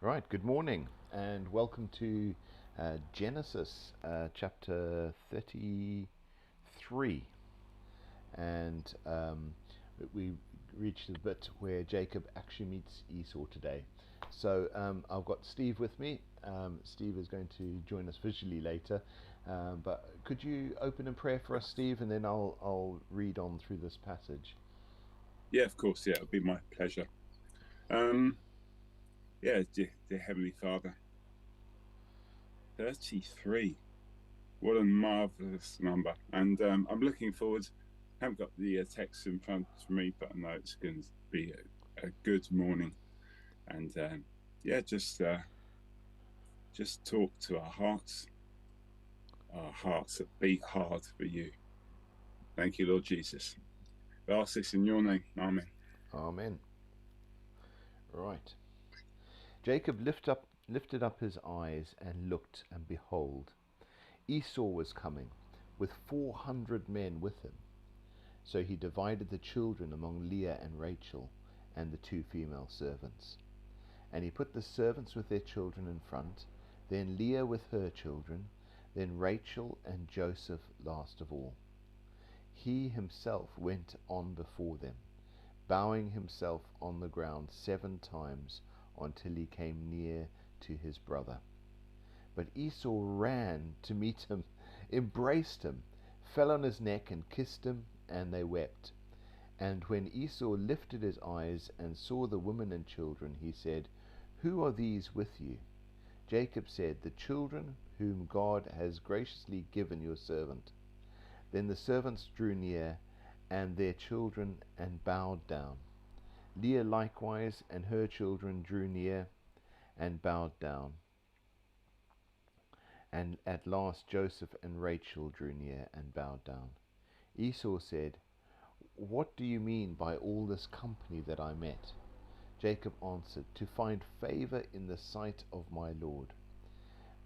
Right, good morning and welcome to Genesis chapter 33. And we reached the bit where Jacob actually meets Esau today. So I've got Steve with me. Steve is going to join us visually later. But could you open in prayer for us, Steve, and then I'll read on through this passage. Yeah, of course. Yeah, it'll be my pleasure. Um, yeah, dear Heavenly Father, 33. What a marvelous number. And I'm looking forward. I haven't got the text in front of me, but I know it's going to be a good morning. And yeah, just talk to our hearts that beat hard for you. Thank you, Lord Jesus. I ask this in your name. Amen. Amen. Right. Jacob lifted up his eyes and looked, and behold, Esau was coming, with 400 men with him. So he divided the children among Leah and Rachel, and the two female servants. And he put the servants with their children in front, then Leah with her children, then Rachel and Joseph last of all. He himself went on before them, bowing himself on the ground 7 times until he came near to his brother. But Esau ran to meet him, embraced him, fell on his neck and kissed him, and they wept. And when Esau lifted his eyes and saw the women and children, he said, Who are these with you? Jacob said, The children whom God has graciously given your servant. Then the servants drew near, and their children, and bowed down. Leah likewise and her children drew near, and bowed down. And at last Joseph and Rachel drew near, and bowed down. Esau said, What do you mean by all this company that I met? Jacob answered, To find favor in the sight of my Lord.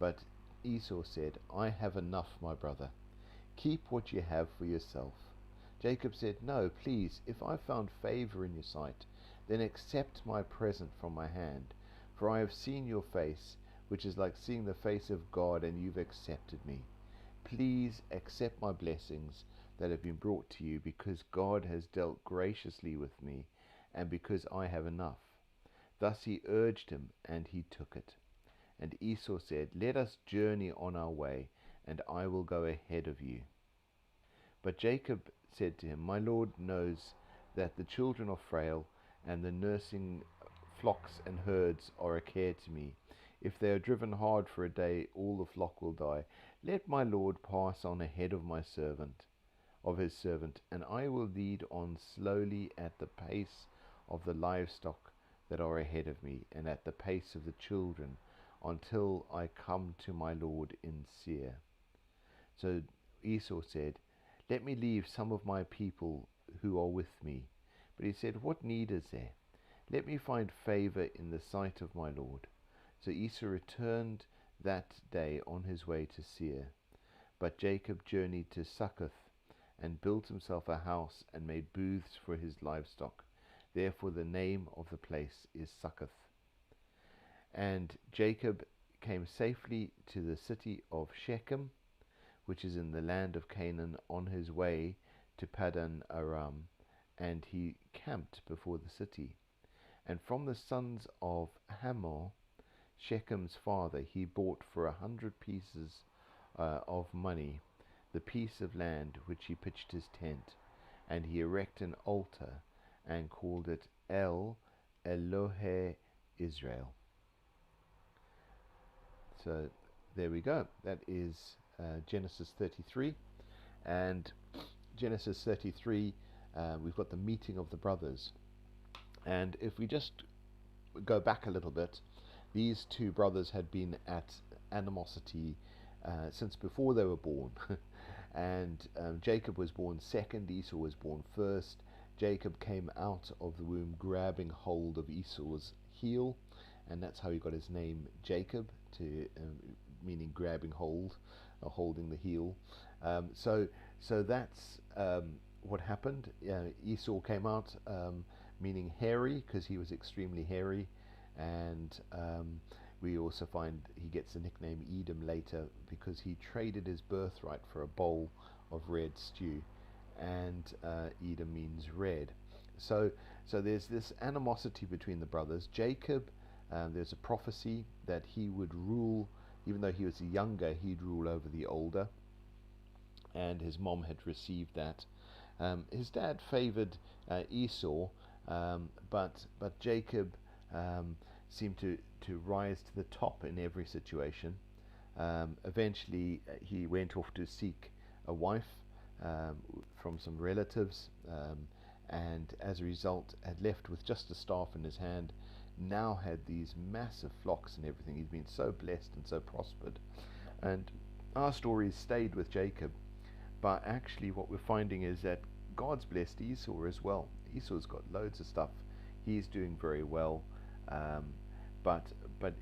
But Esau said, I have enough, my brother. Keep what you have for yourself. Jacob said, No, please, if I found favor in your sight, then accept my present from my hand. For I have seen your face, which is like seeing the face of God, and you've accepted me. Please accept my blessings that have been brought to you, because God has dealt graciously with me, and because I have enough. Thus he urged him, and he took it. And Esau said, Let us journey on our way, and I will go ahead of you. But Jacob said to him, My Lord knows that the children are frail, and the nursing flocks and herds are a care to me. If they are driven hard for a day, all the flock will die. Let my Lord pass on ahead of his servant, and I will lead on slowly at the pace of the livestock that are ahead of me, and at the pace of the children, until I come to my Lord in Seir. So Esau said, Let me leave some of my people who are with me. But he said, What need is there? Let me find favor in the sight of my Lord. So Esau returned that day on his way to Seir. But Jacob journeyed to Succoth, and built himself a house, and made booths for his livestock. Therefore the name of the place is Succoth. And Jacob came safely to the city of Shechem, which is in the land of Canaan, on his way to Paddan Aram, and he camped before the city. And from the sons of Hamor, Shechem's father, he bought for 100 pieces of money the piece of land which he pitched his tent, and he erected an altar, and called it El Elohe Israel. So there we go. That is Genesis 33. And Genesis 33, we've got the meeting of the brothers. And if we just go back a little bit, these two brothers had been at animosity since before they were born. And Jacob was born second, Esau was born first. Jacob came out of the womb grabbing hold of Esau's heel, and that's how he got his name Jacob, meaning grabbing hold, or holding the heel. So that's what happened. Esau came out meaning hairy, because he was extremely hairy, and we also find he gets the nickname Edom later because he traded his birthright for a bowl of red stew, and Edom means red. So, so there's this animosity between the brothers. Jacob, there's a prophecy that he would rule, even though he was younger, he'd rule over the older, and his mom had received that. His dad favored Esau, but Jacob seemed to rise to the top in every situation. Eventually, he went off to seek a wife um, from some relatives, and as a result, had left with just a staff in his hand. Now had these massive flocks and everything. He's been so blessed and so prospered. And our story stayed with Jacob, but actually, what we're finding is that God's blessed Esau as well. Esau's got loads of stuff. He's doing very well, um, but but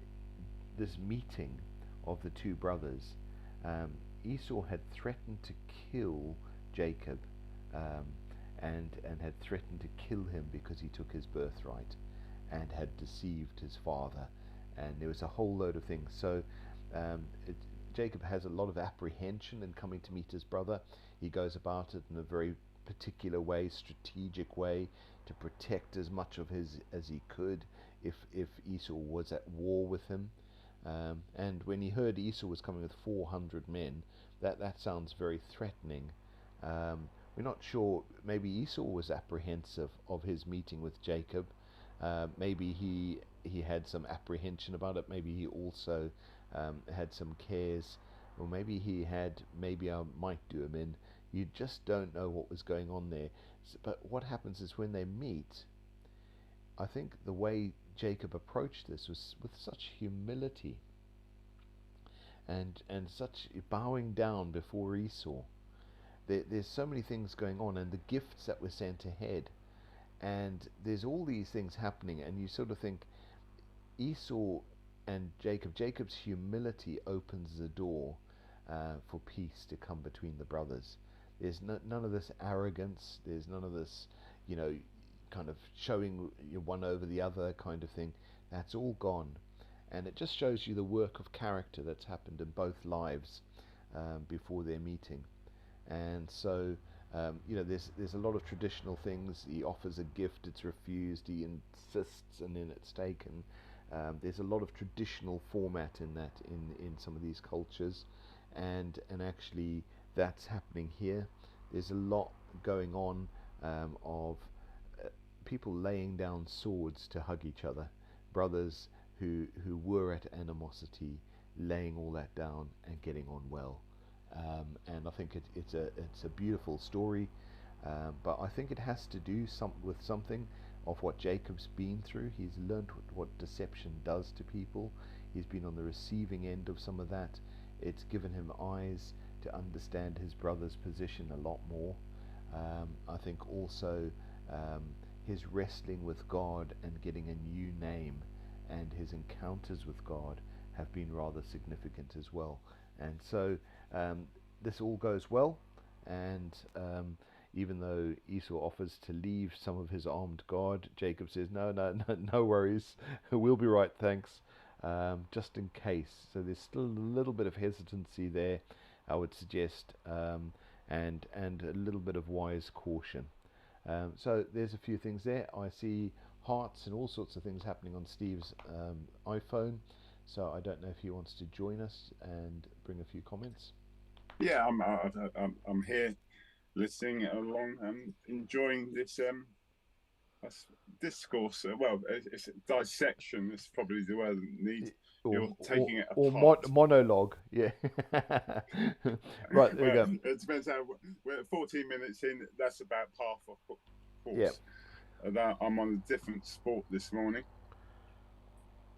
this meeting of the two brothers, um, Esau had threatened to kill Jacob, um, and had threatened to kill him because he took his birthright, and had deceived his father, and there was a whole load of things. So um, it, Jacob has a lot of apprehension in coming to meet his brother. He goes about it in a very particular way, strategic way, to protect as much of his as he could if Esau was at war with him. And when he heard Esau was coming with 400 men, that sounds very threatening. We're not sure. Maybe Esau was apprehensive of his meeting with Jacob. Maybe he had some apprehension about it. Maybe he also had some cares, or maybe he had, maybe I might do him in. You just don't know what was going on there. But what happens is when they meet, I think the way Jacob approached this was with such humility and such bowing down before Esau. There's so many things going on, and the gifts that were sent ahead, and there's all these things happening, and you sort of think Esau and Jacob's humility opens the door for peace to come between the brothers. There's none of this arrogance. There's none of this, kind of showing you one over the other kind of thing. That's all gone, and it just shows you the work of character that's happened in both lives before their meeting. And so, there's a lot of traditional things. He offers a gift, it's refused. He insists, and then it's taken. There's a lot of traditional format in that in some of these cultures, and actually that's happening here. There's a lot going on of people laying down swords to hug each other, brothers who were at animosity, laying all that down and getting on well. And I think it's a beautiful story, but I think it has to do with something of what Jacob's been through. He's learned what deception does to people. He's been on the receiving end of some of that. It's given him eyes to understand his brother's position a lot more. I think also his wrestling with God and getting a new name, and his encounters with God have been rather significant as well. And so this all goes well, and even though Esau offers to leave some of his armed guard, Jacob says, no, no worries, we'll be right, thanks, just in case. So there's still a little bit of hesitancy there, I would suggest, and a little bit of wise caution. So there's a few things there. I see hearts and all sorts of things happening on Steve's iPhone. So I don't know if he wants to join us and bring a few comments. Yeah, I'm here listening along and enjoying this discourse. Well, it's dissection. That's probably the word that needs. You're taking it apart. Or monologue, yeah. Right, there well, we go. It depends how. We're 14 minutes in. That's about half a course. Yeah. That I'm on a different sport this morning.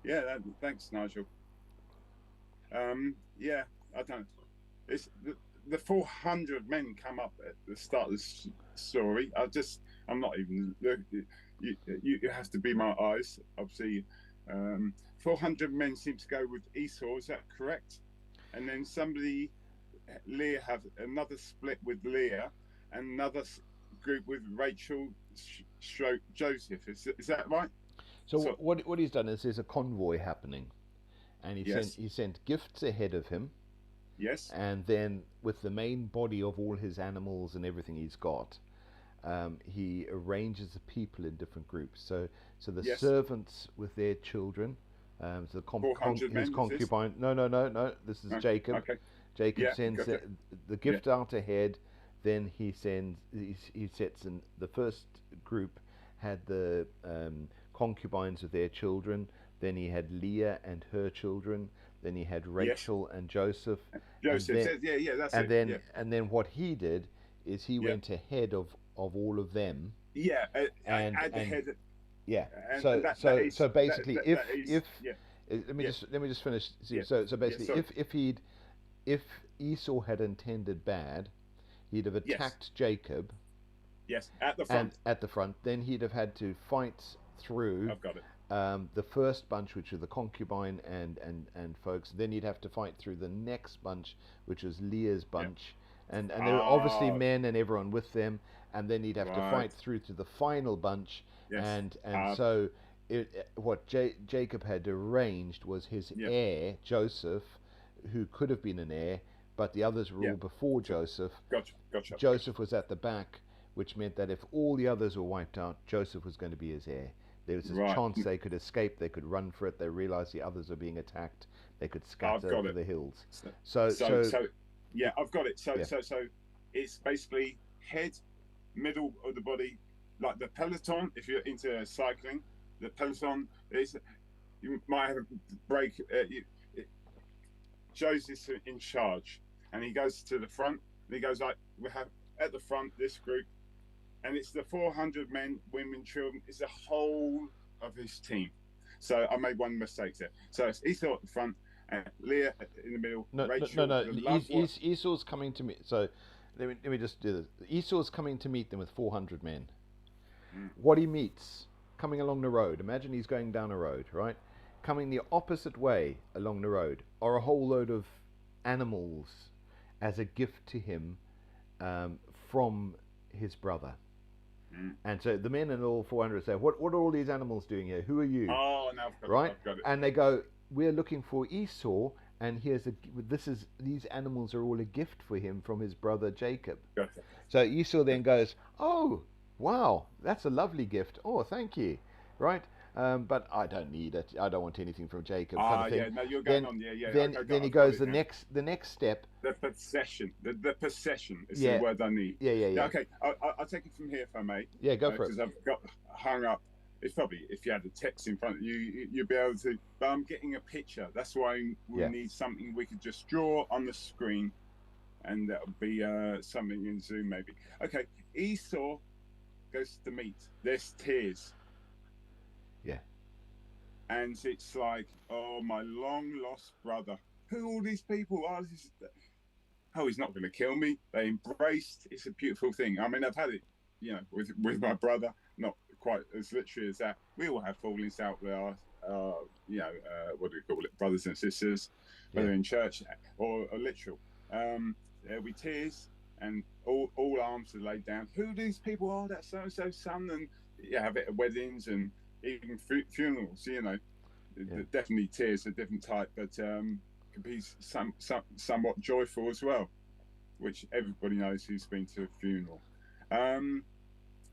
Yeah, thanks, Nigel. Yeah, I don't. It's the 400 men come up at the start of the story. I'm not even. You have to be my eyes. Obviously, 400 men seem to go with Esau. Is that correct? And then Leah have another split with Leah, and another group with Rachel, Joseph. Is that right? So So what he's done is there's a convoy happening, and yes, he sent gifts ahead of him, yes, and then with the main body of all his animals and everything he's got, he arranges the people in different groups. So the yes. servants with their children, so 400 his men is this? concubine. No. This is Oh, Jacob. okay. Jacob Yeah, sends gotcha. the Yeah. gift out ahead. Then he sets in the first group had the concubines with their children. Then he had Leah and her children. Then he had Yes. Rachel and Joseph, and Joseph says, yeah, yeah, that's it. Yeah, and then what he did is he yeah, went ahead of all of them, yeah. I and add the head, yeah. and So basically, that is if yeah, let yeah, me just finish. yeah, So yeah. basically, Sorry. if Esau had intended bad, he'd have Yes, attacked Jacob yes. At the and front, at the front. Then he'd have had to fight through I've got it. the first bunch, which are the concubine and folks. Then you'd have to fight through the next bunch, which was Leah's Yeah. bunch, and there were obviously Ah, men and everyone with them. And then he'd have to right. fight through to the final bunch, Yes. and so what Jacob had arranged was his Yeah. heir Joseph, who could have been an heir, but the others were Yeah. all before So, Joseph. gotcha. Gotcha. Gotcha. Joseph was at the back, which meant that if all the others were wiped out, Joseph was going to be his heir. There was a Right. chance they could escape, they could run for it, they realized the others were being attacked, they could I've scatter got over it. the hills. So, So, so, so so, yeah, I've got it. yeah, So, it's basically head, middle of the body, like the peloton. If you're into cycling, the peloton is you might have a break. It shows this in charge, and he goes to the front. And he goes like, we have at the front this group, and it's the 400 men, women, children. It's the whole of his team. So I made one mistake there. So it's Esau at the front, and Leah in the middle, Rachel, no. the loved one. Esau's coming to meet. So let me just do this. Esau's coming to meet them with 400 men. Mm. What he meets coming along the road, imagine he's going down a road, right? Coming the opposite way along the road are a whole load of animals as a gift to him from his brother. Mm. And so the men and all 400 say, what are all these animals doing here? Who are you? Oh, now I've got Right? it. I've got it. And they go, we're looking for Esau, and these animals are all a gift for him from his brother Jacob. Gotcha. So Esau then goes, oh, wow, that's a lovely gift. Oh, thank you. Right? But I don't need it. I don't want anything from Jacob. Kind of thing. Yeah, no, you're going on. Yeah, yeah. Then he I've got goes it the now. next step. The possession. The possession is Yeah. the word I need. Yeah. Okay, I'll take it from here if I may. Yeah, go for it. Because I've got hung up. It's probably if you had the text in front of you, you'd be able to. But I'm getting a picture. That's why we need something we could just draw on the screen, and that'll be something in Zoom maybe. Okay, Esau goes to meet. There's tears. Yeah. And it's like, oh, my long lost brother. Who are all these people? Oh, he's not going to kill me. They embraced. It's a beautiful thing. I mean, I've had it, with my brother, not quite as literally as that. We all have fallings out with our, what do we call it, brothers and sisters, whether in church or literal. There'll be tears and all arms are laid down. Who these people are? That so and so son, and have it at weddings and even funerals. Definitely tears are a different type, but can be somewhat joyful as well, which everybody knows who's been to a funeral.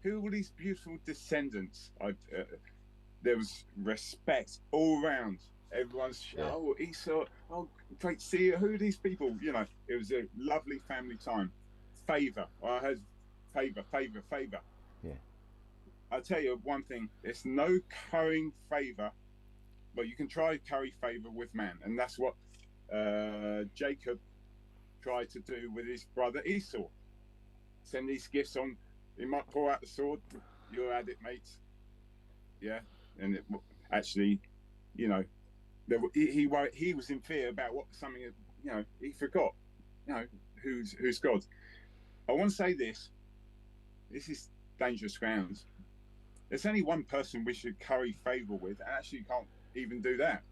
Who are these beautiful descendants? There was respect all round. Everyone's oh, Esau, oh, great to see you. Who are these people? It was a lovely family time. Favor. I heard favor. Yeah. I'll tell you one thing. There's no currying favor, but you can try curry favor with man, and that's what Jacob tried to do with his brother Esau. Send these gifts on. He might pull out the sword. You're at it, mates. Yeah, and actually, he was in fear about something. He forgot. Who's God. I want to say this. This is dangerous grounds. There's only one person we should curry favor with, and actually you can't even do that.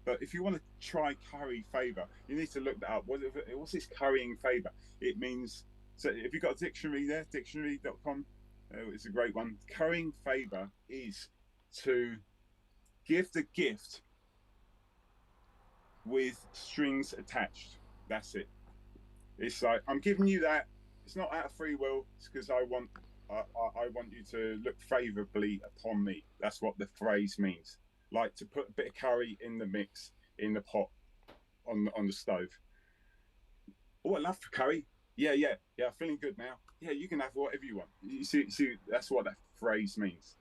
But if you want to try curry favor, you need to look that up. What's this currying favor? It means, so if you've got a dictionary there, dictionary.com, it's a great one. Currying favor is to give the gift with strings attached. That's it. It's like, I'm giving you that. It's not out of free will. It's because I want you to look favourably upon me. That's what the phrase means. Like to put a bit of curry in the mix in the pot on the stove. Oh, I love curry. Yeah. I'm feeling good now. Yeah, you can have whatever you want. You see, that's what that phrase means.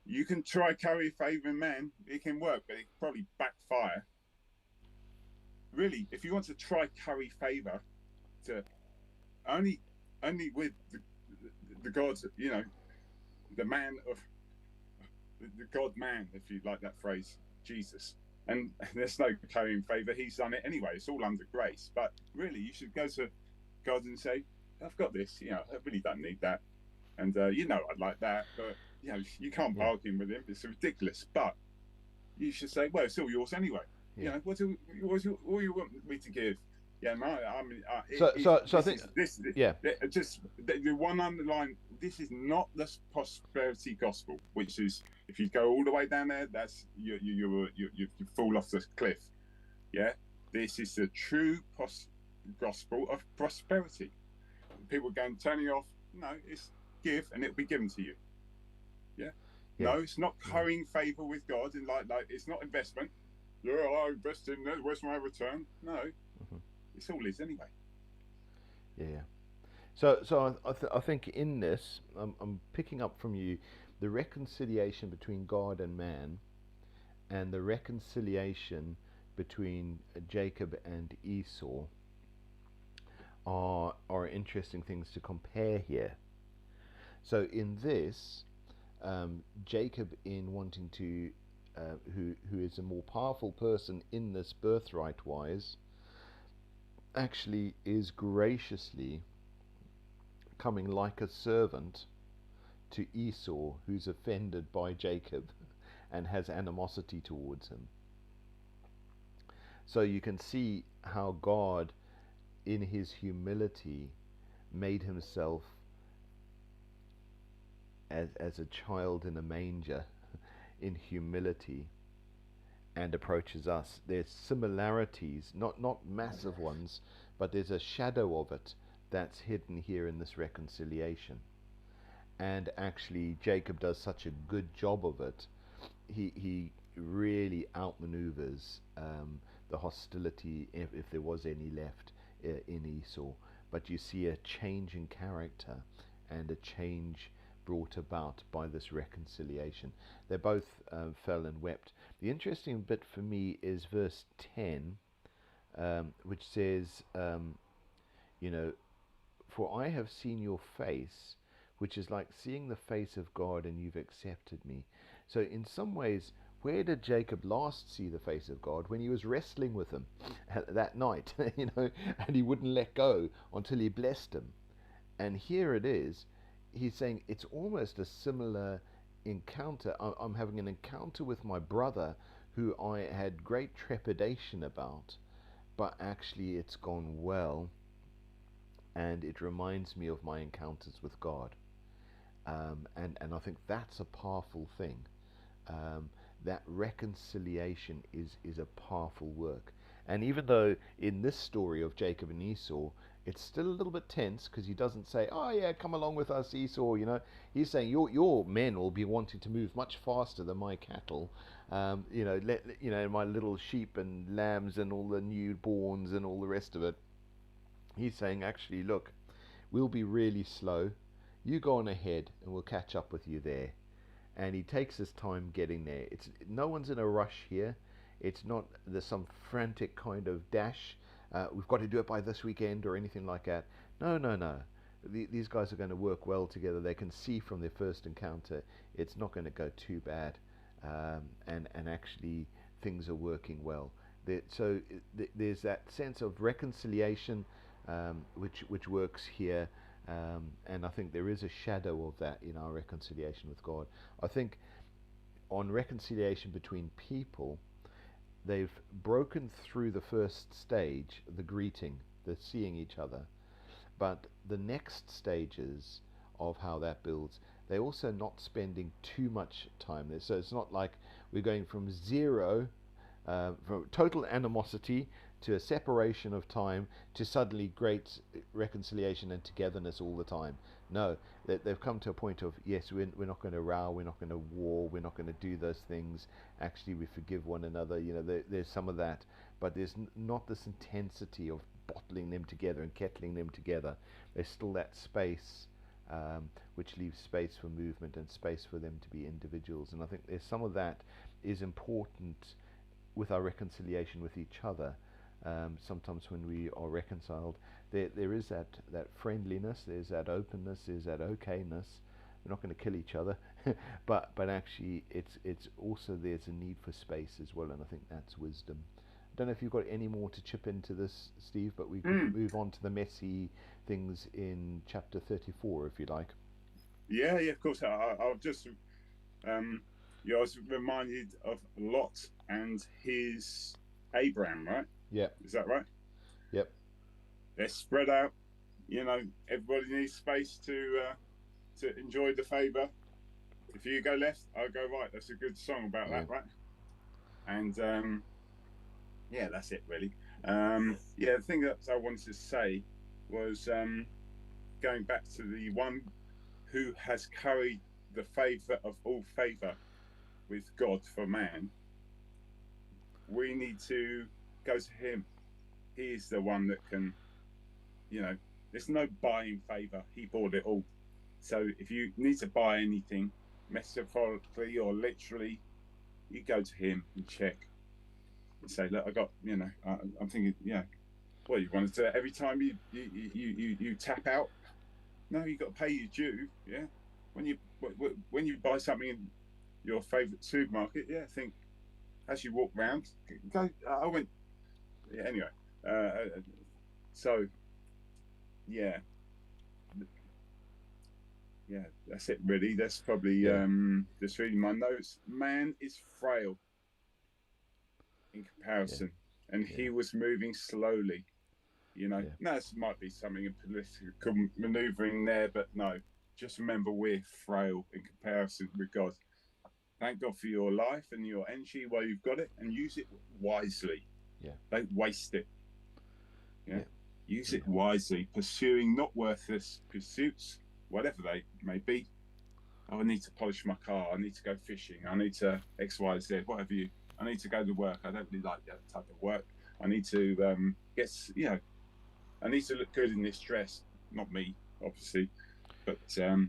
You can try curry favouring man. It can work, but it can probably backfire. Really, if you want to try curry favour, to only with the gods, the man of the God man, if you like that phrase, Jesus. And there's no currying favour. He's done it anyway. It's all under grace. But really, you should go to God and say, I've got this. I really don't need that. And I'd like that, but you can't bargain with him. It's ridiculous. But you should say, well, it's all yours anyway. Yeah. What do you want me to give? Yeah, no, I mean, so I think just the one underline. This is not the prosperity gospel, which is if you go all the way down there, that's you fall off the cliff. Yeah, this is the true gospel of prosperity. People going turning off. No, it's give and it'll be given to you. Yeah. No, it's not currying favour with God and like it's not investment. Yeah, I invest in that. Where's my return? No. Mm-hmm. It's all his anyway. Yeah. So I think in this, I'm picking up from you the reconciliation between God and man, and the reconciliation between Jacob and Esau are interesting things to compare here. So in this, Jacob, in wanting to, who is a more powerful person in this birthright wise, actually is graciously coming like a servant to Esau, who's offended by Jacob and has animosity towards him. So you can see how God, in his humility, made himself as a child in a manger in humility, and approaches us. There's similarities, not massive ones, but there's a shadow of it that's hidden here in this reconciliation. And actually Jacob does such a good job of it. He really outmaneuvers the hostility, if there was any left in Esau. But you see a change in character and a change brought about by this reconciliation. They both fell and wept. The interesting bit for me is verse 10, which says, for I have seen your face, which is like seeing the face of God, and you've accepted me. So in some ways, where did Jacob last see the face of God? When he was wrestling with him that night, and he wouldn't let go until he blessed him. And here it is, he's saying it's almost a similar encounter. I'm having an encounter with my brother who I had great trepidation about, but actually it's gone well, and it reminds me of my encounters with God. And I think that's a powerful thing. That reconciliation is a powerful work. And even though in this story of Jacob and Esau, it's still a little bit tense, because he doesn't say, oh yeah, come along with us, Esau. He's saying your men will be wanting to move much faster than my cattle. My little sheep and lambs and all the newborns and all the rest of it. He's saying, actually, look, we'll be really slow. You go on ahead and we'll catch up with you there. And he takes his time getting there. No one's in a rush here. It's not there's some frantic kind of dash. We've got to do it by this weekend or anything like that. No. These guys are going to work well together. They can see from their first encounter it's not going to go too bad, and actually things are working well. There's that sense of reconciliation, which works here. And I think there is a shadow of that in our reconciliation with God. I think on reconciliation between people, they've broken through the first stage, the greeting, the seeing each other. But the next stages of how that builds, they're also not spending too much time there. So it's not like we're going from zero, from total animosity to a separation of time to suddenly great reconciliation and togetherness all the time. No, they've come to a point of, yes, we're not going to row, we're not going to war, we're not going to do those things. Actually, we forgive one another. There's some of that, but there's not this intensity of bottling them together and kettling them together. There's still that space, which leaves space for movement and space for them to be individuals. And I think there's some of that is important with our reconciliation with each other. Sometimes when we are reconciled, there is that friendliness, there's that openness, there's that okayness. We're not going to kill each other, but actually it's also there's a need for space as well, and I think that's wisdom. I don't know if you've got any more to chip into this, Steve, but we can move on to the messy things in chapter 34 if you like. Yeah, of course. I'll just I was reminded of Lot and his Abraham, right? Yeah. Is that right? Yep. They're spread out. Everybody needs space to enjoy the favour. If you go left, I'll go right. That's a good song about that, right? And that's it really. The thing that I wanted to say was going back to the one who has carried the favour of all favour with God for man. We need to go to him. He is the one that can, there's no buying favour. He bought it all. So if you need to buy anything, metaphorically or literally, you go to him and check and say, look, I got, I'm thinking, what you want to do every time you tap out? No, you got to pay your due. Yeah, when you buy something in your favourite supermarket, think as you walk round, go. I went. Yeah, anyway, so yeah, that's it really. That's probably just reading my notes. Man is frail in comparison, and he was moving slowly. Now this might be something in political manoeuvring there, but no. Just remember, we're frail in comparison with God. Thank God for your life and your energy while you've got it, and use it wisely. Yeah. Don't waste it. Use it wisely, pursuing not worthless pursuits, whatever they may be. Oh, I need to polish my car. I need to go fishing. I need to X, Y, Z, whatever I need to go to work. I don't really like that type of work. I need to I need to look good in this dress. Not me, obviously, but you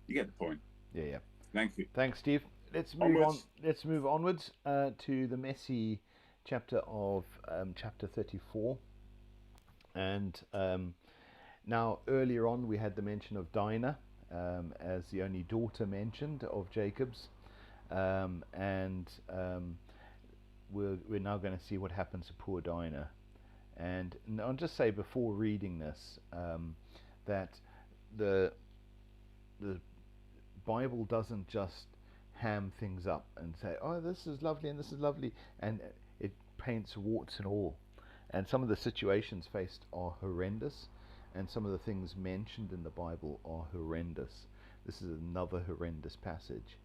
get the point. Yeah. Thank you. Thanks, Steve. Let's move onwards. Let's move onwards to the messy chapter of chapter 34. And now earlier on we had the mention of Dinah as the only daughter mentioned of Jacob's, and we're now going to see what happens to poor Dinah. And I'll just say before reading this that the Bible doesn't just ham things up and say, oh, this is lovely and this is lovely, and it paints warts and all. And some of the situations faced are horrendous, and some of the things mentioned in the Bible are horrendous. This is another horrendous passage,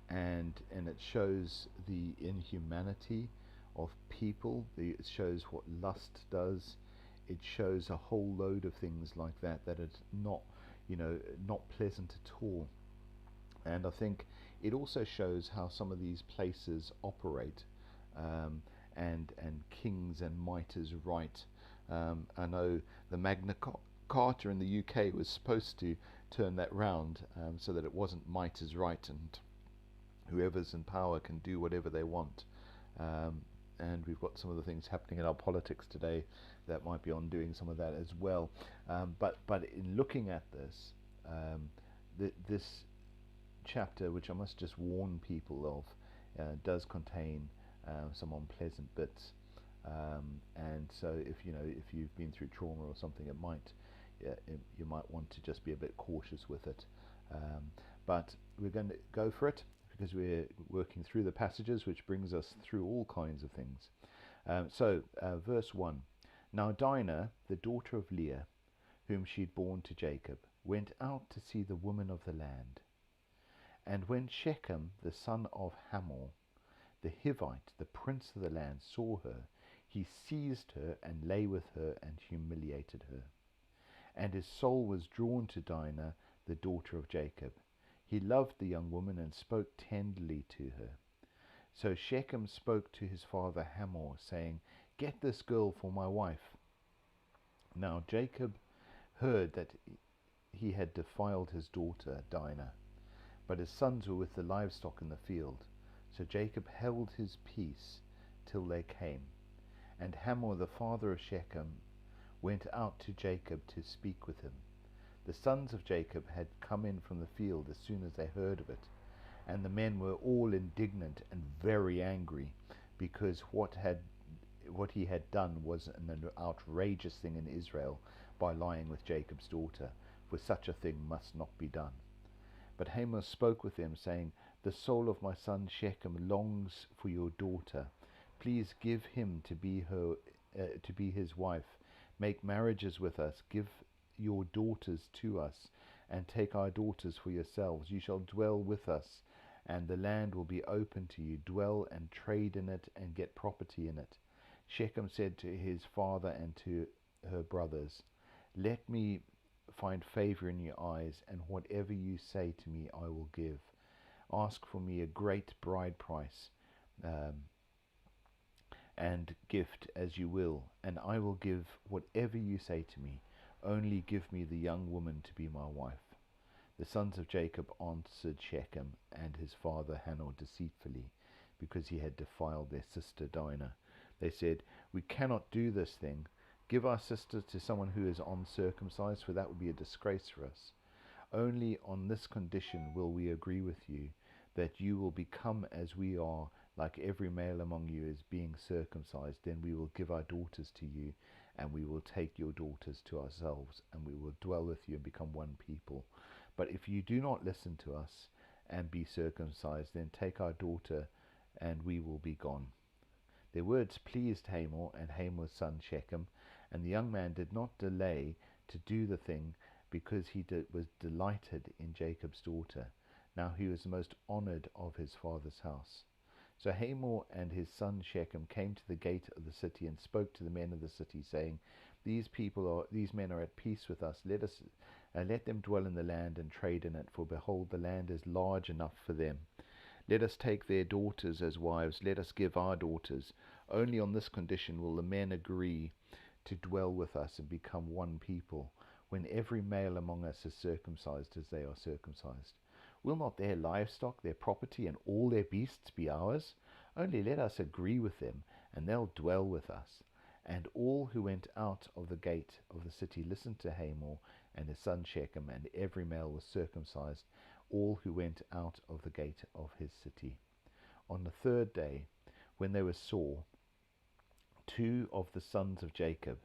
and it shows the inhumanity of people. It shows what lust does. It shows a whole load of things like that it's not pleasant at all. And I think it also shows how some of these places operate, and kings and mitres right. I know the Magna Carta in the UK was supposed to turn that round, so that it wasn't might is right and whoever's in power can do whatever they want. And we've got some of the things happening in our politics today that might be undoing some of that as well. But in looking at this, this chapter, which I must just warn people of, does contain some unpleasant bits, and so if you've been through trauma or something, you might want to just be a bit cautious with it. But we're going to go for it because we're working through the passages, which brings us through all kinds of things. So verse 1: Now Dinah, the daughter of Leah, whom she had borne to Jacob, went out to see the woman of the land. And when Shechem, the son of Hamor, the Hivite, the prince of the land, saw her, he seized her and lay with her and humiliated her. And his soul was drawn to Dinah, the daughter of Jacob. He loved the young woman and spoke tenderly to her. So Shechem spoke to his father Hamor, saying, "Get this girl for my wife." Now Jacob heard that he had defiled his daughter Dinah, but his sons were with the livestock in the field. So Jacob held his peace till they came. And Hamor, the father of Shechem, went out to Jacob to speak with him. The sons of Jacob had come in from the field as soon as they heard of it, and the men were all indignant and very angry, because what he had done was an outrageous thing in Israel by lying with Jacob's daughter, for such a thing must not be done. But Hamor spoke with them, saying, "The soul of my son Shechem longs for your daughter. Please give him to be his wife. Make marriages with us. Give your daughters to us, and take our daughters for yourselves. You shall dwell with us, and the land will be open to you. Dwell and trade in it, and get property in it." Shechem said to his father and to her brothers, "Let me find favor in your eyes, and whatever you say to me I will give. Ask for me a great bride price and gift as you will, and I will give whatever you say to me. Only give me the young woman to be my wife." The sons of Jacob answered Shechem and his father Hamor deceitfully, because he had defiled their sister Dinah. They said, "We cannot do this thing. Give our sister to someone who is uncircumcised, for that would be a disgrace for us. Only on this condition will we agree with you, that you will become as we are, like every male among you is being circumcised. Then we will give our daughters to you, and we will take your daughters to ourselves, and we will dwell with you and become one people. But if you do not listen to us and be circumcised, then take our daughter, and we will be gone." Their words pleased Hamor and Hamor's son Shechem, and the young man did not delay to do the thing, because he was delighted in Jacob's daughter. Now he was the most honored of his father's house. So Hamor and his son Shechem came to the gate of the city and spoke to the men of the city, saying, these men are at peace with us. Let them dwell in the land and trade in it, for behold, the land is large enough for them. Let us take their daughters as wives. Let us give our daughters. Only on this condition will the men agree to dwell with us and become one people, when every male among us is circumcised as they are circumcised. Will not their livestock, their property, and all their beasts be ours? Only let us agree with them, and they'll dwell with us." And all who went out of the gate of the city listened to Hamor and his son Shechem, and every male was circumcised, all who went out of the gate of his city. On the third day, when they were sore, two of the sons of Jacob,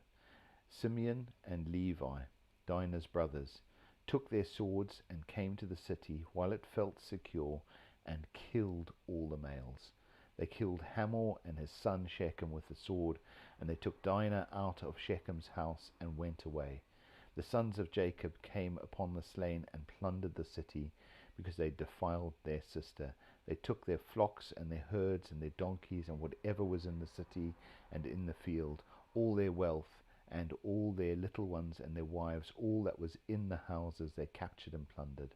Simeon and Levi, Dinah's brothers, took their swords and came to the city while it felt secure, and killed all the males. They killed Hamor and his son Shechem with the sword, and they took Dinah out of Shechem's house and went away. The sons of Jacob came upon the slain and plundered the city, because they defiled their sister. They took their flocks and their herds and their donkeys and whatever was in the city and in the field, all their wealth, and all their little ones and their wives, all that was in the houses they captured and plundered.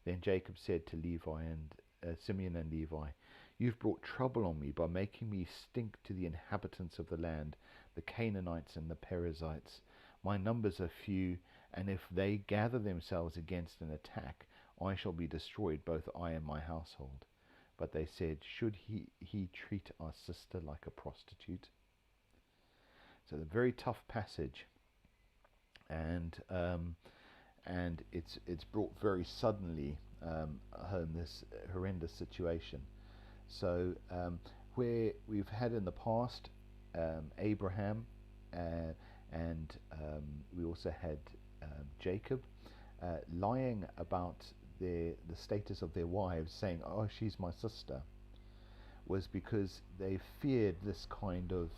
Then Jacob said to Simeon and Levi, "You've brought trouble on me by making me stink to the inhabitants of the land, the Canaanites and the Perizzites. My numbers are few, and if they gather themselves against an attack, I shall be destroyed, both I and my household." But they said, "Should he treat our sister like a prostitute?" So a very tough passage, and it's brought very suddenly home, this horrendous situation. So where we've had in the past Abraham, and we also had Jacob lying about the status of their wives, saying, "Oh, she's my sister," was because they feared this kind of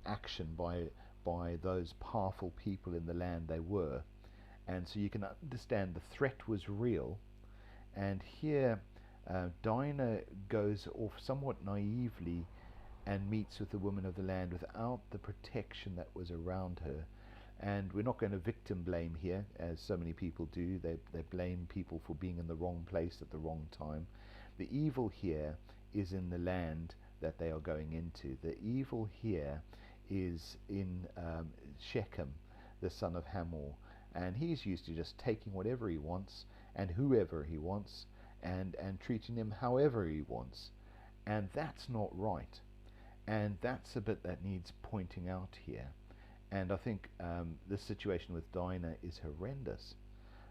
action by those powerful people in the land they were, And so you can understand the threat was real. And here, Dinah goes off somewhat naively and meets with the woman of the land without the protection that was around her. And we're not going to victim blame here, as so many people do. They blame people for being in the wrong place at the wrong time. The evil here is in the land that they are going into. The evil here is in Shechem, the son of Hamor. And he's used to just taking whatever he wants and whoever he wants and treating them however he wants. And that's not right. And that's a bit that needs pointing out here. And I think this situation with Dinah is horrendous.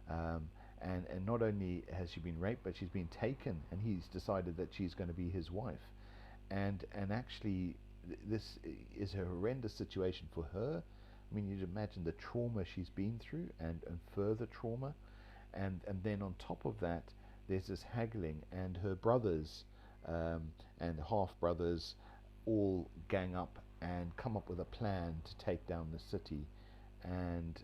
And not only has she been raped, but she's been taken, and he's decided that she's going to be his wife. And actually, this is a horrendous situation for her. I mean, you'd imagine the trauma she's been through, and further trauma. And then on top of that, there's this haggling, and her brothers and half-brothers all gang up and come up with a plan to take down the city. And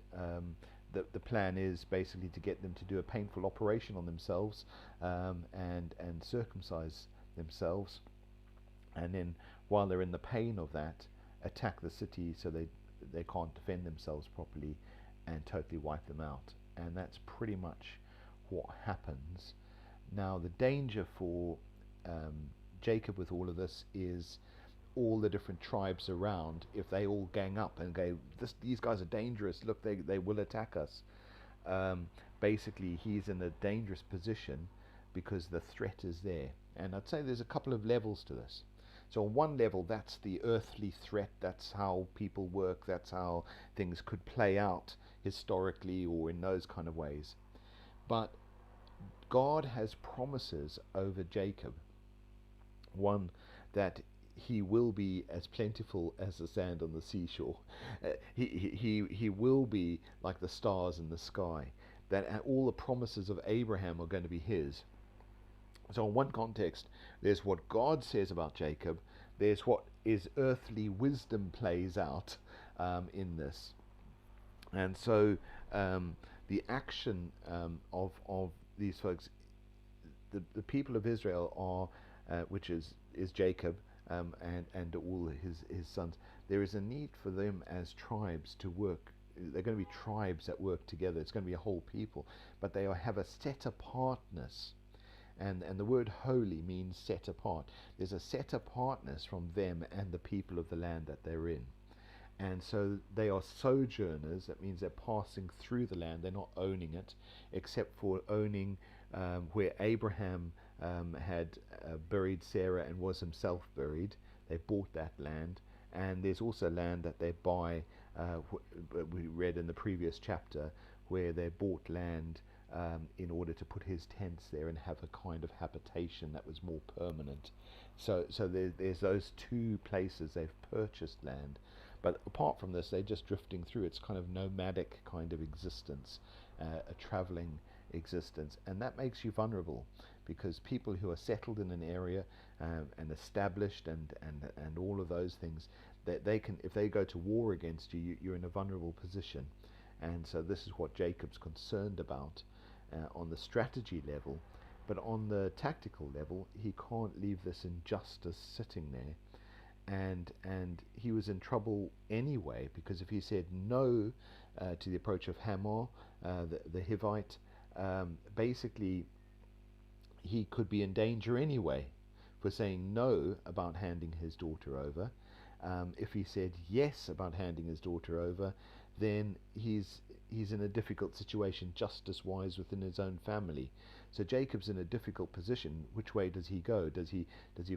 the plan is basically to get them to do a painful operation on themselves and circumcise themselves, and then while they're in the pain of that, attack the city so they can't defend themselves properly and totally wipe them out. And that's pretty much what happens. Now the danger for Jacob with all of this is all the different tribes around. If they all gang up and go, these guys are dangerous, look, they will attack us, basically he's in a dangerous position because the threat is there. And I'd say there's a couple of levels to this. So on one level, that's the earthly threat, that's how people work, that's how things could play out historically or in those kind of ways. But God has promises over Jacob. One, that he will be as plentiful as the sand on the seashore. He will be like the stars in the sky. That all the promises of Abraham are going to be his. So in one context, there's what God says about Jacob. There's what is earthly wisdom plays out in this. And so the action of these folks, the people of Israel are, which is Jacob, and all his sons, there is a need for them as tribes to work. They're going to be tribes that work together. It's going to be a whole people, but they have a set apartness, and the word holy means set apart. There's a set apartness from them and the people of the land that they're in. And so they are sojourners. That means they're passing through the land. They're not owning it, except for owning where Abraham had buried Sarah and was himself buried. They bought that land. And there's also land that they buy, we read in the previous chapter, where they bought land in order to put his tents there and have a kind of habitation that was more permanent. So there's those two places they've purchased land. But apart from this, they're just drifting through. It's kind of nomadic kind of existence, a traveling existence. And that makes you vulnerable, because people who are settled in an area and established and all of those things, that they can, if they go to war against you, you're in a vulnerable position. And so this is what Jacob's concerned about on the strategy level. But on the tactical level, he can't leave this injustice sitting there. And he was in trouble anyway, because if he said no to the approach of Hamor, the Hivite, basically he could be in danger anyway for saying no about handing his daughter over. If he said yes about handing his daughter over, then he's in a difficult situation justice-wise within his own family. So Jacob's in a difficult position. Which way does he go? Does he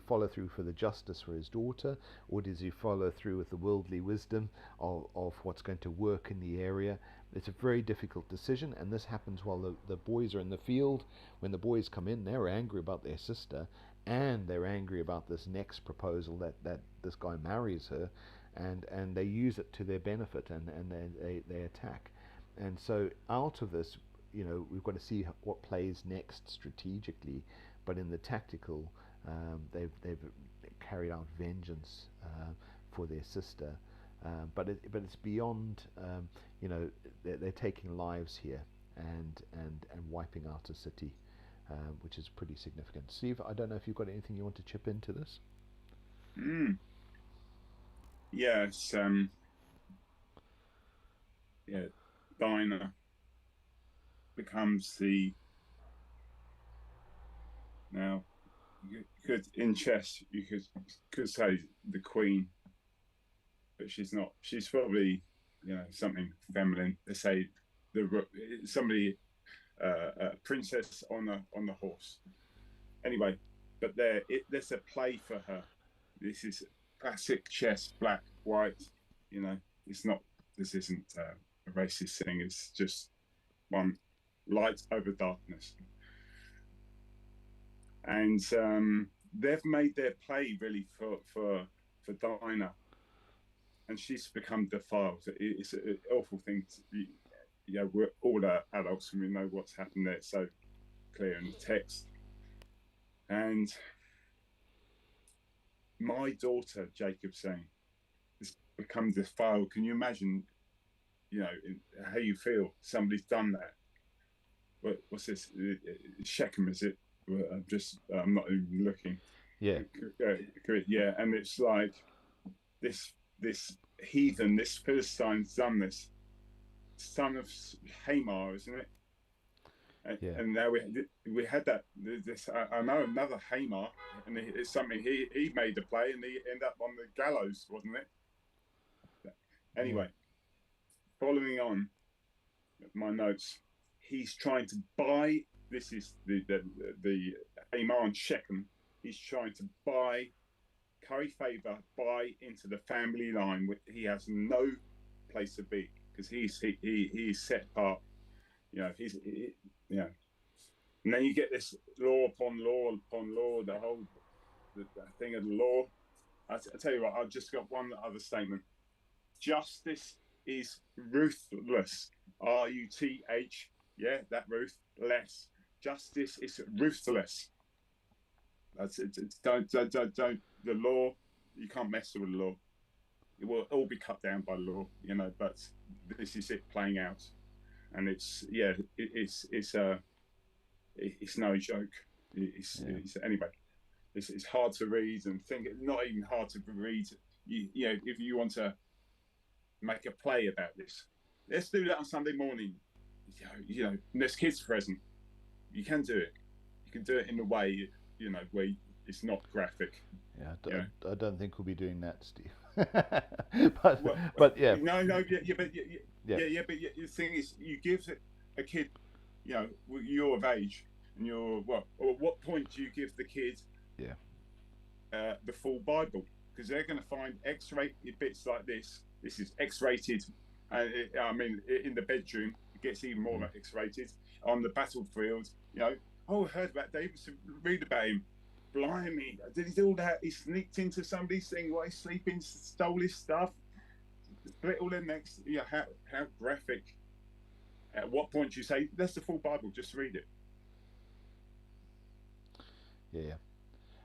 follow through for the justice for his daughter, or does he follow through with the worldly wisdom of what's going to work in the area? It's a very difficult decision, and this happens while the boys are in the field. When the boys come in, they're angry about their sister, and they're angry about this next proposal that this guy marries her, and they use it to their benefit, and they attack. And so out of this, we've got to see what plays next strategically, but in the tactical, they've carried out vengeance for their sister, but it's beyond. They're taking lives here and wiping out a city, which is pretty significant. Steve, I don't know if you've got anything you want to chip into this. Mm. Yes. Yeah. Dinah becomes the now. You could in chess. You could say the queen, but she's not. She's probably something feminine. They say somebody a princess on the horse. Anyway, but there's a play for her. This is classic chess, black, white. You know, it's not. This isn't a racist thing. It's just one light over darkness, and they've made their play really for Dinah, and she's become defiled. It's an awful thing. We're all adults and we know what's happened there. So clear in the text. And my daughter, Jacob, saying, has become defiled. Can you imagine, how you feel? Somebody's done that. What's this? Shechem, is it? I'm not even looking. Yeah. Yeah, and it's like this heathen, this Philistine's done this. Son of Hamar, isn't it? Yeah. And now we had that. This I know another Hamar, and it's something he made the play, and he ended up on the gallows, wasn't it? Anyway, following on my notes, he's trying to buy. This is the Hamar and Shechem. He's trying to curry favor, buy into the family line. He has no place to be because he's set apart. And then you get this law upon law upon law, the whole the thing of the law. I tell you what, I've just got one other statement. Justice is ruthless. R-U-T-H. Yeah, that ruthless. Justice is ruthless. That's it. Don't. The law. You can't mess with the law. It will all be cut down by law, But this is it playing out, and it's no joke. Anyway. It's hard to read and think. Not even hard to read. If you want to make a play about this, let's do that on Sunday morning. There's kids present. You can do it. You can do it in a way, where it's not graphic. Yeah, I don't think we'll be doing that, Steve. but yeah. No, but the thing is, you give a kid, you're of age, and you're what? Or at what point do you give the kid? The full Bible, because they're going to find X-rated bits like this. This is X-rated. In the bedroom, it gets even more X-rated. On the battlefield, I heard about Davidson. Read about him. Blimey, did he do all that? He sneaked into somebody's thing while he's sleeping, stole his stuff, split all their necks. How graphic. At what point do you say that's the full Bible? Just read it. Yeah.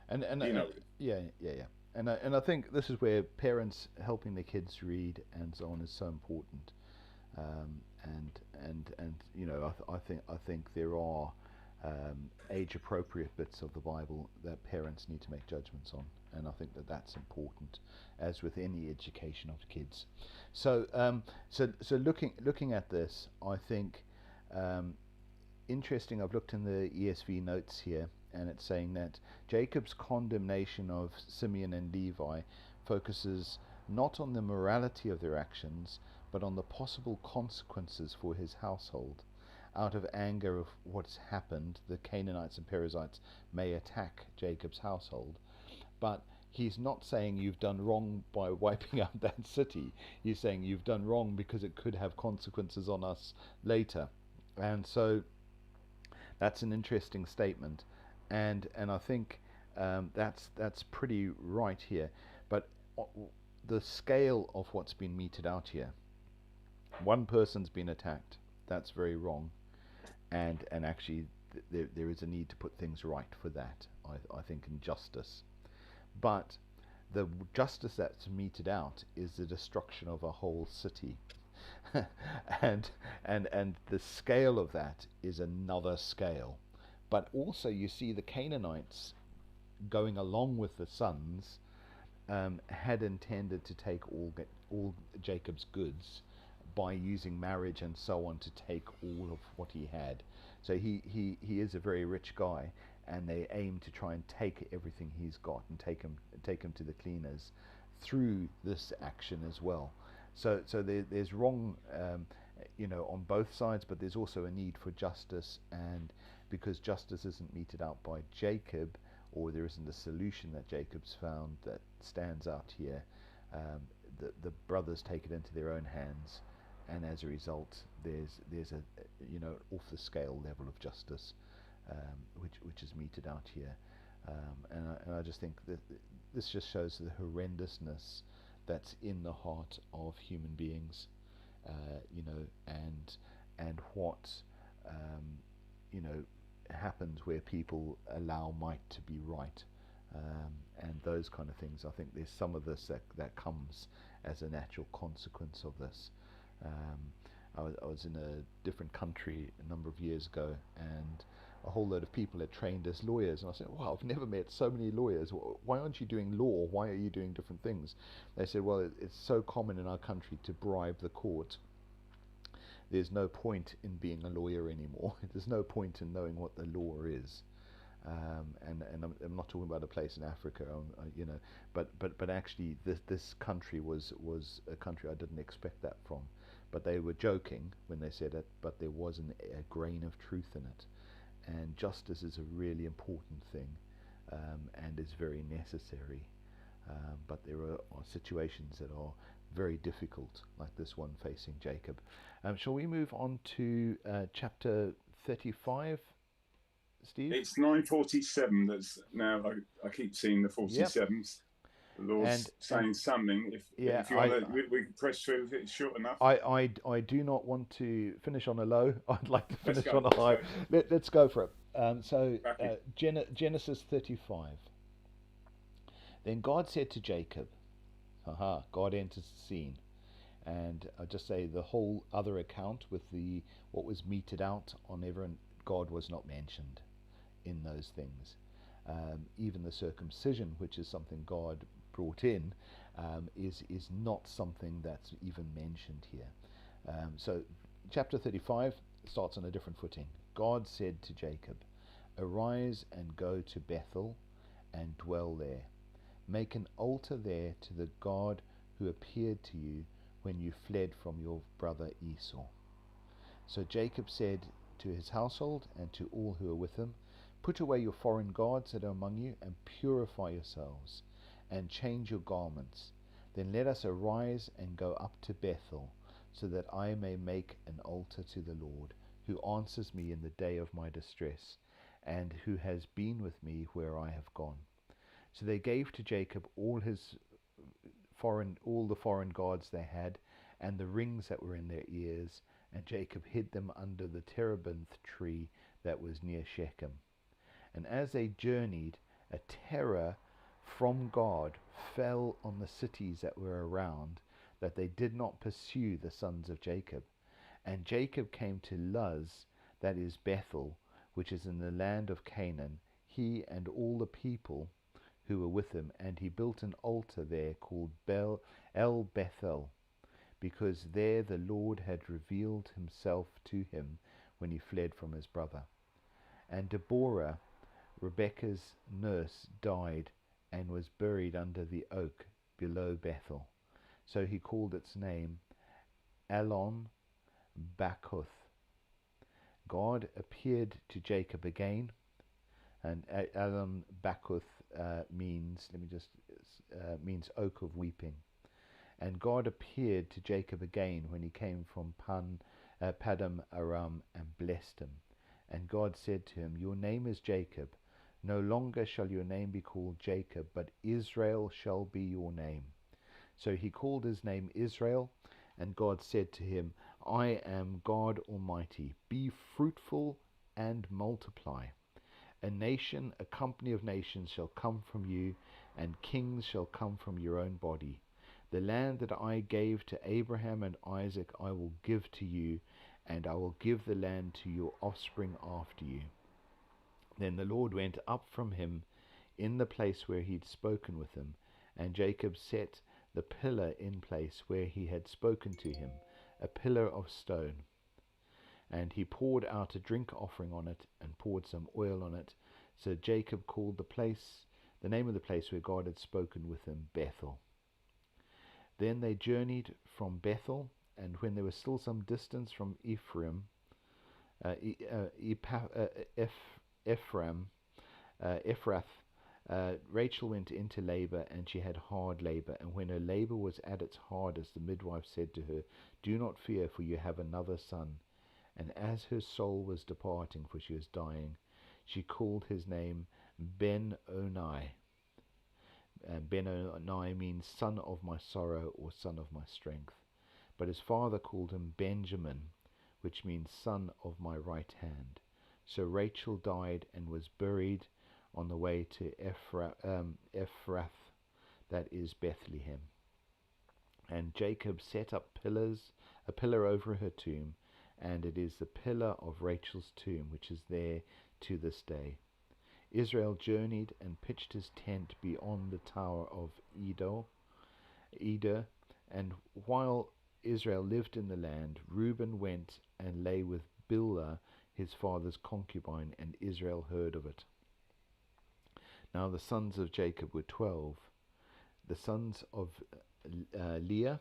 And and I think this is where parents helping their kids read and so on is so important. I think there are age appropriate bits of the Bible that parents need to make judgments on, and I think that that's important, as with any education of kids. So looking at this, I think interesting. I've looked in the ESV notes here, and it's saying that Jacob's condemnation of Simeon and Levi focuses not on the morality of their actions, but on the possible consequences for his household. Out of anger of what's happened, the Canaanites and Perizzites may attack Jacob's household, but he's not saying you've done wrong by wiping out that city. He's saying you've done wrong because it could have consequences on us later. And so that's an interesting statement. And I think that's pretty right here. But the scale of what's been meted out here, one person's been attacked. That's very wrong. And actually, there is a need to put things right for that, I think, in justice. But the justice that's meted out is the destruction of a whole city. and and the scale of that is another scale. But also you see the Canaanites going along with the sons, had intended to take all Jacob's goods by using marriage and so on to take all of what he had. So he is a very rich guy, and they aim to try and take everything he's got and take him to the cleaners through this action as well. So there's wrong, on both sides, but there's also a need for justice, and because justice isn't meted out by Jacob, or there isn't a solution that Jacob's found that stands out here, the brothers take it into their own hands, and as a result, there's a off the scale level of justice, which is meted out here, and I just think that this just shows the horrendousness that's in the heart of human beings, and what happens where people allow might to be right, and those kind of things. I think there's some of this that comes as a natural consequence of this. I was in a different country a number of years ago, and a whole load of people had trained as lawyers, and I said, wow, I've never met so many lawyers. Why aren't you doing law? Why are you doing different things? They said, well, it's so common in our country to bribe the court. There's no point in being a lawyer anymore. There's no point in knowing what the law is. And I'm not talking about a place in Africa, but actually this country was a country I didn't expect that from. But they were joking when they said it, but there was a grain of truth in it. And justice is a really important thing, and is very necessary. But there are situations that are very difficult, like this one facing Jacob. Shall we move on to chapter 35, Steve? It's 9:47. That's now. I keep seeing the 47s. The Lord's saying something. If you want to, we can press through if it's short enough. I do not want to finish on a low. I'd like to finish on a high. Let's go for it. Genesis 35. Then God said to Jacob, God enters the scene. And I'll just say the whole other account with what was meted out on everyone, God was not mentioned in those things. Even the circumcision, which is something God brought in, is not something that's even mentioned here. So chapter 35 starts on a different footing. God said to Jacob, arise and go to Bethel and dwell there. Make an altar there to the God who appeared to you when you fled from your brother Esau. So Jacob said to his household and to all who are with him, put away your foreign gods that are among you, and purify yourselves, and change your garments. Then let us arise and go up to Bethel, so that I may make an altar to the Lord, who answers me in the day of my distress, and who has been with me where I have gone. So they gave to Jacob all the foreign gods they had, and the rings that were in their ears, and Jacob hid them under the terebinth tree that was near Shechem. And as they journeyed, a terror from God fell on the cities that were around, that they did not pursue the sons of Jacob. And Jacob came to Luz, that is Bethel, which is in the land of Canaan, he and all the people who were with him, and he built an altar there called El Bethel, because there the Lord had revealed himself to him when he fled from his brother. And Deborah, Rebekah's nurse, died and was buried under the oak below Bethel. So he called its name Allon Bachuth. God appeared to Jacob again, and Allon Bachuth means oak of weeping. And God appeared to Jacob again when he came from Padam Aram, and blessed him. And God said to him, your name is Jacob. No longer shall your name be called Jacob, but Israel shall be your name. So he called his name Israel, and God said to him, I am God Almighty. Be fruitful and multiply. A company of nations shall come from you, and kings shall come from your own body. The land that I gave to Abraham and Isaac I will give to you, and I will give the land to your offspring after you. Then the Lord went up from him in the place where he'd spoken with him, and Jacob set the pillar in place where he had spoken to him, a pillar of stone. And he poured out a drink offering on it, and poured some oil on it. So Jacob called the name of the place where God had spoken with him, Bethel. Then they journeyed from Bethel, and when they were still some distance from Ephraim, Ephrath, Rachel went into labor, and she had hard labor. And when her labor was at its hardest, the midwife said to her, "Do not fear, for you have another son." And as her soul was departing, for she was dying, she called his name Ben-Oni. Ben-Oni means son of my sorrow, or son of my strength. But his father called him Benjamin, which means son of my right hand. So Rachel died and was buried on the way to Ephrath, that is Bethlehem. And Jacob set up a pillar over her tomb, and it is the pillar of Rachel's tomb, which is there to this day. Israel journeyed and pitched his tent beyond the tower of Eder, and while Israel lived in the land, Reuben went and lay with Bilhah, his father's concubine, and Israel heard of it. Now the sons of Jacob were 12. The sons of Leah: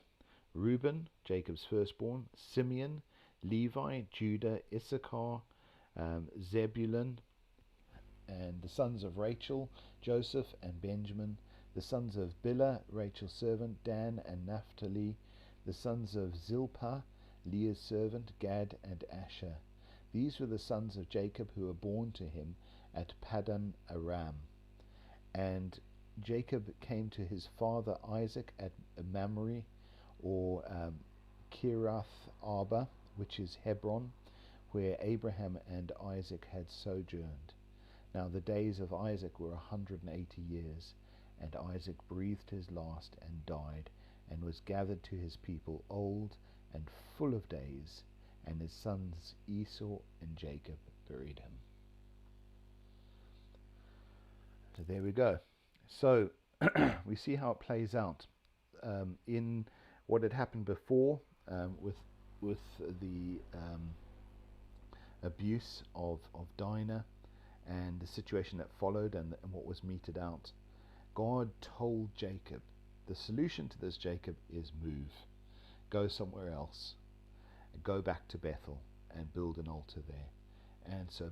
Reuben, Jacob's firstborn; Simeon, Levi, Judah, Issachar, Zebulun. And the sons of Rachel: Joseph and Benjamin. The sons of Bilhah, Rachel's servant: Dan and Naphtali. The sons of Zilpah, Leah's servant: Gad and Asher. These were the sons of Jacob who were born to him at Paddan Aram. And Jacob came to his father Isaac at Mamre, or Kiriath Arba, which is Hebron, where Abraham and Isaac had sojourned. Now the days of Isaac were 180 years, and Isaac breathed his last and died, and was gathered to his people, old and full of days, and his sons Esau and Jacob buried him. So there we go. So we see how it plays out in what had happened before with the abuse of Dinah, and the situation that followed, and what was meted out. God told Jacob, the solution to this, Jacob, is move. Go somewhere else. Go back to Bethel and build an altar there. And so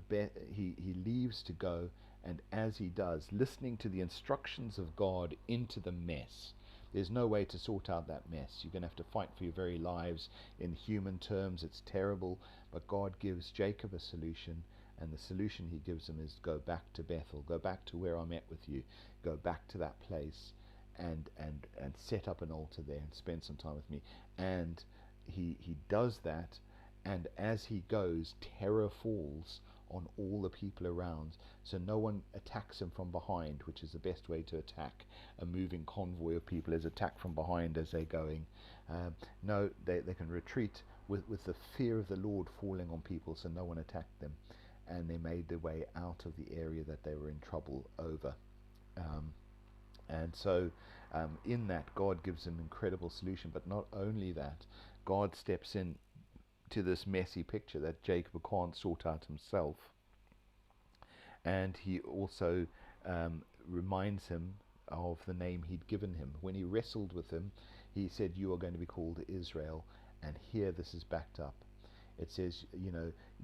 he leaves to go, and as he does, listening to the instructions of God into the mess. There's no way to sort out that mess. You're going to have to fight for your very lives. In human terms, it's terrible, but God gives Jacob a solution, and the solution he gives him is go back to Bethel, go back to where I met with you, go back to that place, and set up an altar there and spend some time with me. And he does that, and as he goes, terror falls on all the people around, so no one attacks him from behind, which is the best way to attack a moving convoy of people, is attack from behind as they're going. No, they can retreat with the fear of the Lord falling on people, so no one attacked them, and they made their way out of the area that they were in trouble over. And so in that, God gives an incredible solution. But not only that, God steps in to this messy picture that Jacob can't sort out himself, and he also reminds him of the name he'd given him. When he wrestled with him, he said, "You are going to be called Israel," and here this is backed up. It says,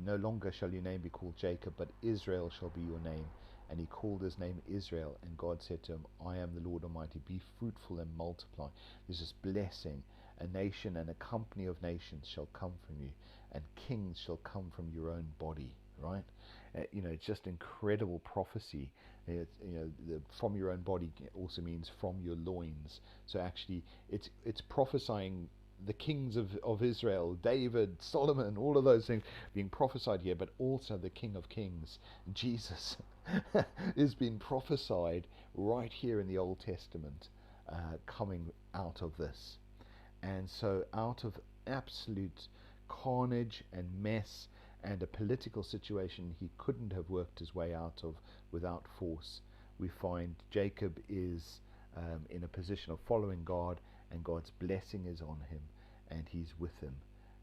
no longer shall your name be called Jacob, but Israel shall be your name. And he called his name Israel, and God said to him, "I am the Lord Almighty, be fruitful and multiply." There's this blessing. A nation and a company of nations shall come from you, and kings shall come from your own body, right? It's just incredible prophecy. From your own body also means from your loins. So actually, it's prophesying the kings of Israel, David, Solomon, all of those things being prophesied here, but also the King of Kings, Jesus, is being prophesied right here in the Old Testament, coming out of this. And so, out of absolute carnage and mess and a political situation he couldn't have worked his way out of without force, we find Jacob is in a position of following God, and God's blessing is on him, and he's with him,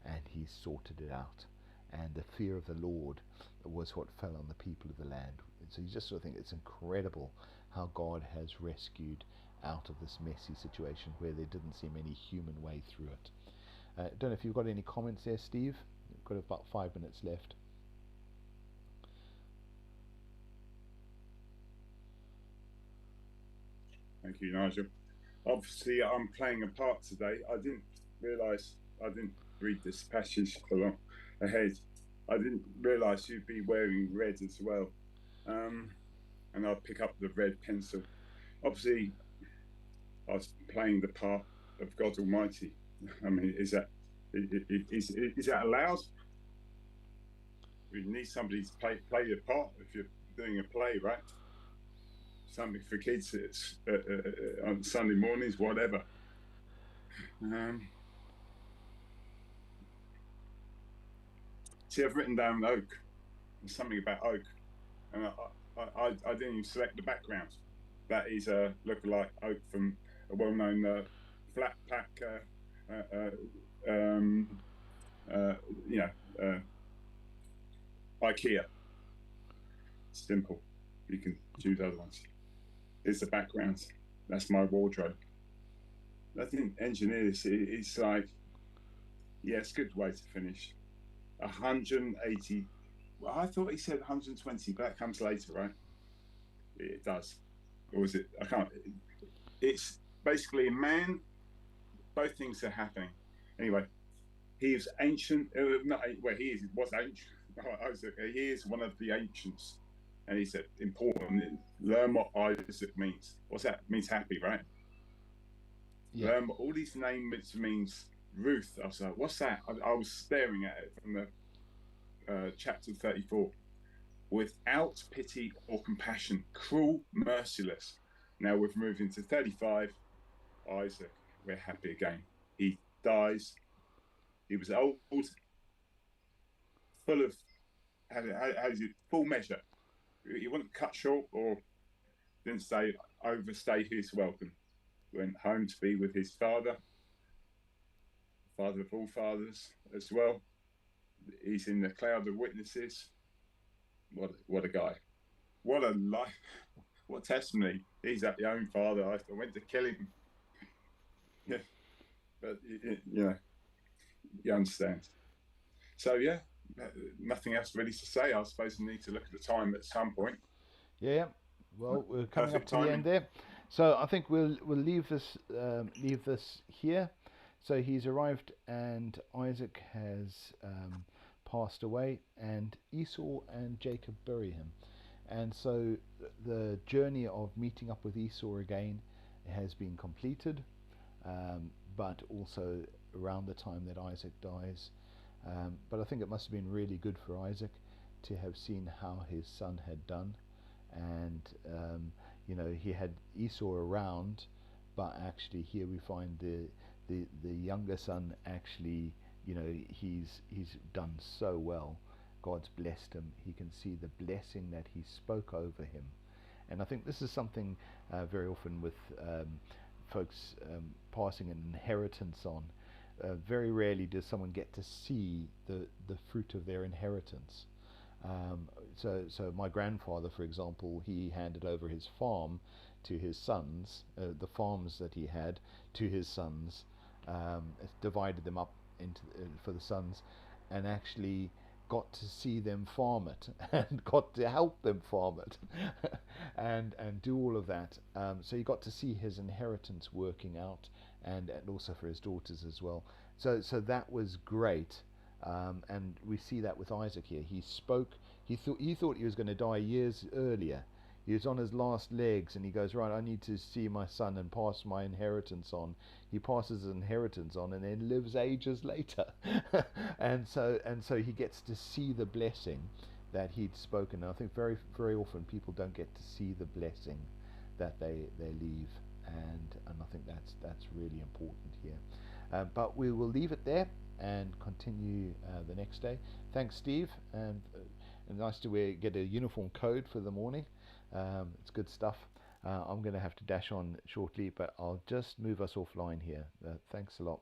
and he's sorted it out. And the fear of the Lord was what fell on the people of the land. So you just sort of think it's incredible how God has rescued out of this messy situation where there didn't seem any human way through it. Don't know if you've got any comments there, Steve. We've got about 5 minutes left. Thank you, Nigel. Obviously, I'm playing a part today. I didn't read this passage along ahead. I didn't realise you'd be wearing red as well. And I'll pick up the red pencil. Obviously, I was playing the part of God Almighty. I mean, is that allowed? We need somebody to play your part if you're doing a play, right? Something for kids on Sunday mornings, whatever. See, I've written down oak. There's something about oak, and I didn't even select the background. That is a lookalike oak from a well-known flat pack, IKEA. Simple. You can choose other ones. It's the background. That's my wardrobe. I didn't engineer this. It's like, yeah, it's a good way to finish. 180. Well, I thought he said 120, but that comes later, right? It does. Or was it? I can't. It's basically a man. Both things are happening. Anyway, he is ancient. He was ancient. He is one of the ancients. And he said, important, learn what Isaac means. What's that? It means happy, right? Yeah. Learn what all these names means. Ruth. I was like, what's that? I was staring at it from the chapter 34. Without pity or compassion, cruel, merciless. Now we've moved into 35. Isaac, we're happy again. He dies. He was old, full of, full measure. He wasn't cut short or didn't overstay his welcome. Went home to be with his father of all fathers as well. He's in the cloud of witnesses. What a guy. What a life. What testimony. He's at the own father. I went to kill him. Yeah. But, you understand. So, yeah. Nothing else really to say. I suppose we need to look at the time at some point. Yeah, well, we're coming up to the end there, so I think we'll leave this here. So he's arrived, and Isaac has passed away, and Esau and Jacob bury him, and so the journey of meeting up with Esau again has been completed, but also around the time that Isaac dies. But I think it must have been really good for Isaac to have seen how his son had done, and he had Esau around, but actually here we find the younger son actually, he's done so well. God's blessed him. He can see the blessing that he spoke over him, and I think this is something very often with folks passing an inheritance on. Very rarely does someone get to see the fruit of their inheritance. So my grandfather, for example, he handed over his farm to his sons, the farms that he had to his sons, divided them up into for the sons, and actually got to see them farm it and got to help them farm it and do all of that. So he got to see his inheritance working out, and also for his daughters as well. So that was great, and we see that with Isaac here. He spoke. He thought he was going to die years earlier. He was on his last legs, and he goes, right, I need to see my son and pass my inheritance on. He passes his inheritance on, and then lives ages later, and so he gets to see the blessing that he'd spoken. And I think very often people don't get to see the blessing that they leave, and I think that's really important here. But we will leave it there and continue the next day. Thanks, Steve, and nice to get a uniform code for the morning. It's good stuff. I'm going to have to dash on shortly, but I'll just move us offline here. Thanks a lot.